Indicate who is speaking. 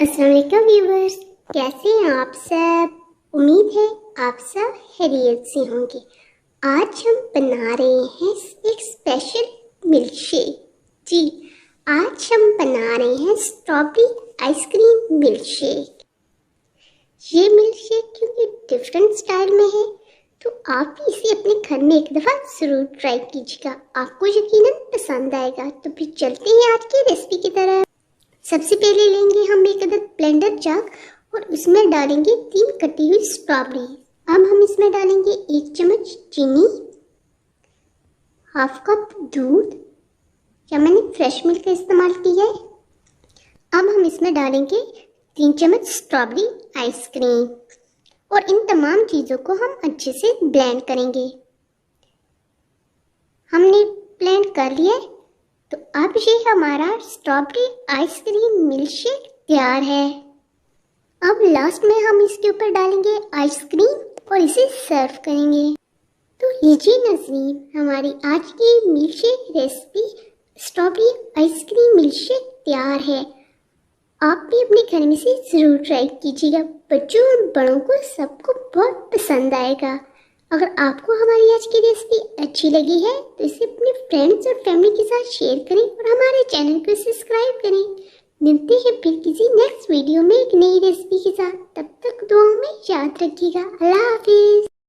Speaker 1: अस्सलाम वालेकुम व्यूवर्स, कैसे हैं आप सब। उम्मीद है आप सब खैरियत से होंगे। आज हम बना रहे हैं एक स्पेशल मिल्क शेक। जी, आज हम बना रहे हैं स्ट्रॉबेरी आइसक्रीम मिल्क शेक। ये मिल्क शेक क्योंकि डिफरेंट स्टाइल में है तो आप भी इसे अपने घर में एक दफ़ा ज़रूर ट्राई कीजिएगा, आपको यकीनन पसंद आएगा। तो फिर चलते हैं आज की रेसिपी की तरफ। सबसे पहले लेंगे हम एक अदद ब्लेंडर जग और उसमें डालेंगे 3 कटी हुई स्ट्रॉबेरी। अब हम इसमें डालेंगे 1 चम्मच चीनी, हाफ कप दूध या मैंने फ्रेश मिल्क का इस्तेमाल किया है। अब हम इसमें डालेंगे 3 चम्मच स्ट्रॉबेरी आइसक्रीम और इन तमाम चीज़ों को हम अच्छे से ब्लेंड करेंगे। हमने ब्लेंड कर लिया है तो अब ये हमारा स्ट्रॉबेरी आइसक्रीम मिल्क शेक तैयार है। अब लास्ट में हम इसके ऊपर डालेंगे आइसक्रीम और इसे सर्व करेंगे। तो लीजिए नाज़रीन, हमारी आज की milk shake recipe strawberry ice cream milk shake तैयार है। आप भी अपने घर में से ज़रूर ट्राई कीजिएगा, बच्चों और बड़ों को सबको बहुत पसंद आएगा। अगर आपको हमारी आज की रेसिपी अच्छी लगी है तो इसे अपने फ्रेंड्स और फैमिली के साथ शेयर करें और हमारे चैनल को सब्सक्राइब करें। मिलते हैं फिर किसी नेक्स्ट वीडियो में एक नई रेसिपी के साथ। तब तक दुआओं में याद रखिएगा। अल्लाह हाफिज़।